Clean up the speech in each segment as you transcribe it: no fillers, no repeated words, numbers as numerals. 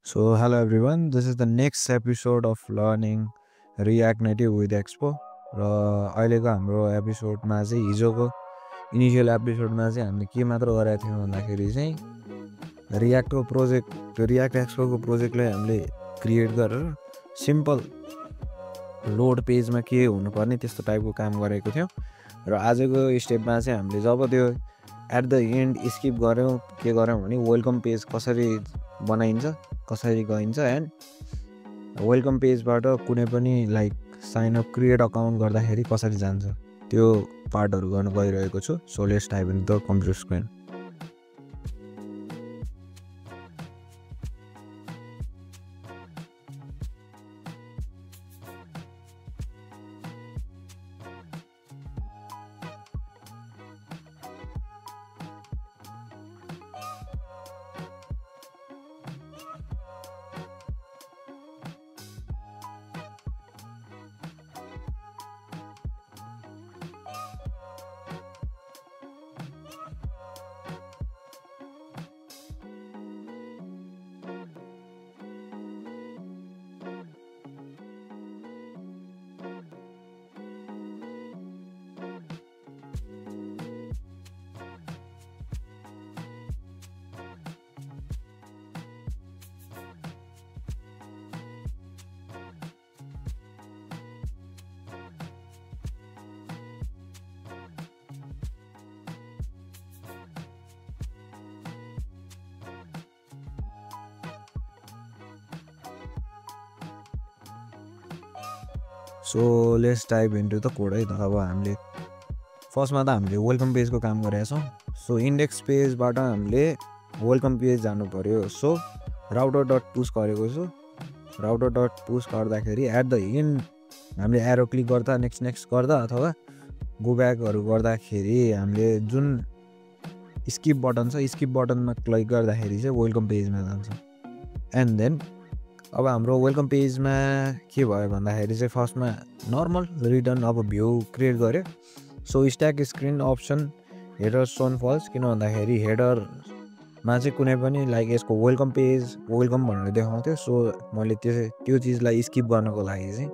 So, hello everyone. This is the next episode of learning React Native with Expo. र अहिलेको हाम्रो एपिसोडमा चाहिँ हिजोको इनिसियल एपिसोडमा चाहिँ हामीले के मात्र गरेका थियौँ भन्दाखेरि चाहिँ रियाक्ट एक्सपोको प्रोजेक्टलाई हामीले क्रिएट गरेर सिम्पल लोड पेजमा के हुनुपर्ने त्यस्तो टाइपको काम गरेको थियौँ। र आजको स्टेपमा चाहिँ हामीले जब त्यो एट द एन्ड स्किप गऱ्यौँ के गऱ्यौँ भने वेलकम पेज कसरी बनाइन्छ कसरी गइन्छ एन्ड वेलकम पेजबाट कुनै पनि like sign up create account गर्दाखेरि कसरी जान्छ त्यो पार्टहरू गर्न गइरहेको छु। So let's type in the computer screen. So let's type into the code है त। अब हामीले फर्स्टमा त हामीले वेलकम पेजको काम गरेका छौँ। सो इन्डेक्स पेजबाट हामीले वेलकम पेज जानु पऱ्यो। सो राउटर डट पुस गरेको छु। राउटर डट पुस गर्दाखेरि एट द एन्ड हामीले एरो क्लिक गर्दा नेक्स्ट गर्दा अथवा गो ब्याकहरू गर्दाखेरि हामीले जुन स्किप बटन छ स्किप बटनमा क्लिक गर्दाखेरि चाहिँ वेलकम पेजमा जान्छ। एन्ड देन अब हाम्रो वेलकम पेजमा के भयो भन्दाखेरि चाहिँ फर्स्टमा नर्मल रिटर्न अब भ्यू क्रिएट गर्यो। So stack screen option header shown false किन भन्दाखेरि हेडरमा चाहिँ कुनै पनि लाइक यसको वेलकम पेज वेलकम भनेर देखाउँथ्यो। सो मैले त्यो चिजलाई स्किप गर्नको लागि चाहिँ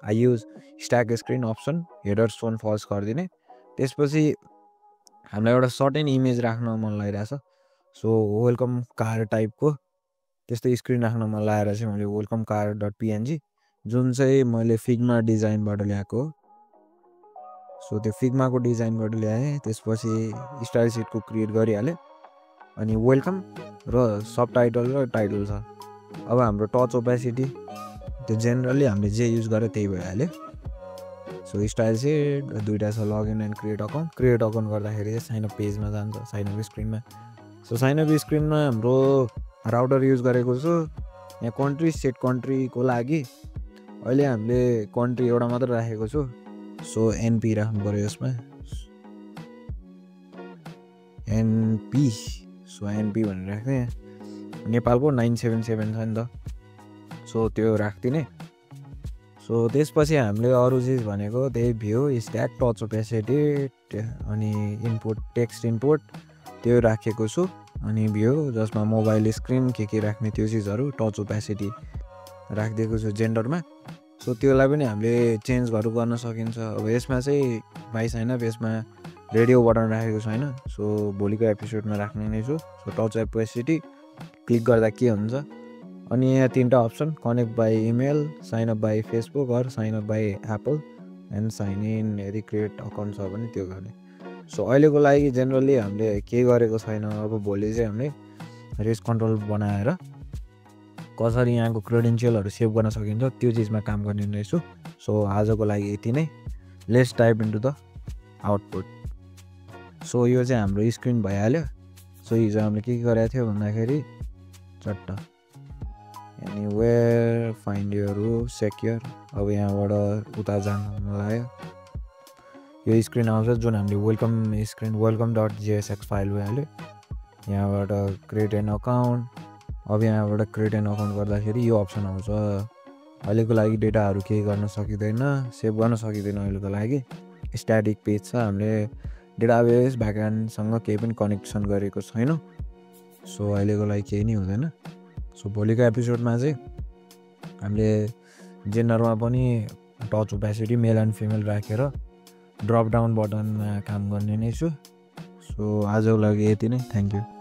I use stack screen option header shown false गरिदिने। त्यसपछि हामीलाई एउटा सर्टेन इमेज राख्न मन लागिरहेछ। सो वेलकम कार टाइपको त्यस्तो स्क्रिन राख्न मन लागेर चाहिँ मैले वेलकम कार डट पिएनजी जुन चाहिँ मैले फिग्मा डिजाइनबाट ल्याएको। सो त्यो फिग्माको डिजाइनबाट ल्याएँ। त्यसपछि स्टाइल सिटको क्रिएट गरिहालेँ अनि वेलकम र सब टाइटल र टाइटल छ। अब हाम्रो टच ओपेसिटी त्यो जेनरली हामीले जे युज गरेर त्यही भइहाल्यो। सो स्टाइल सिट दुइटा छ लगइन एन्ड क्रिएट अकाउन्ट गर्दाखेरि चाहिँ साइन अप पेजमा जान्छ साइन अप स्क्रिनमा। सो साइन अप स्क्रिनमा हाम्रो राउटर युज गरेको छु। यहाँ कन्ट्री सेट कन्ट्रीको लागि अहिले हामीले कन्ट्री एउटा मात्र राखेको छु। सो एनपी राख्नु पऱ्यो यसमा एनपी। सो एनपी भनेर राख्ने नेपालको 977 छ नि त। सो त्यो राखिदिने। सो त्यसपछि हामीले अरू चिज भनेको त्यही भ्यू स्ट्याक टच ओपेसिटी अनि इनपुट टेक्स्ट इनपुट त्यो राखेको छु। अनि भ्यू जसमा मोबाइल स्क्रिन के राख्ने त्यो चिजहरू टच ओपेसिटी राखिदिएको छु जेन्डरमा। सो त्यसलाई पनि हामीले चेन्जहरू गर्न सकिन्छ। अब यसमा चाहिँ भाइ छैन यसमा रेडियो बटन राखेको छैन। सो भोलिको एपिसोडमा राख्ने नै छु। सो टच ओपेसिटी क्लिक गर्दा के हुन्छ अनि यहाँ तिनवटा option connect by email sign up by Facebook or sign up by Apple and sign in यदि क्रिएट अकाउन्ट छ भने त्यो गर्ने। सो अहिलेको लागि जेनरली हामीले के गरेको छैन। अब भोलि चाहिँ हामीले रेस कन्ट्रोल बनाएर कसरी यहाँको क्रेडेन्सियलहरू सेभ गर्न सकिन्छ त्यो चिजमा काम गर्ने रहेछु। सो आजको लागि यति नै। Let's type into the output. So यो चाहिँ हाम्रो स्क्रिन भइहाल्यो। सो हिजो हामीले के गरेको थियो भन्दाखेरि चट्ट एनिवेयर फाइन्ड योर सेक्योर। अब यहाँबाट उता जानु लाग्यो यो स्क्रिन आउँछ जुन हामीले welcome screen welcome dot JSX file भइहाल्यो। यहाँबाट क्रिएट एन अकाउन्ट। अब यहाँबाट क्रिएट एन अकाउन्ट गर्दाखेरि यो अप्सन आउँछ। अहिलेको लागि डेटाहरू केही गर्न सकिँदैन सेभ गर्न सकिँदैन अहिलेको लागि। स्ट्याटिक पेज छ हामीले डेटाबेस ब्याकएन्डसँग केही पनि कनेक्सन गरेको छैनौँ। सो अहिलेको लागि केही नै हुँदैन। सो भोलिको एपिसोडमा चाहिँ हामीले जेन्डरमा पनि touch opacity male and female राखेर ड्रप डाउन बटनमा काम गर्ने नै छु। सो आजको लागि यति नै, थ्याङ्क यू।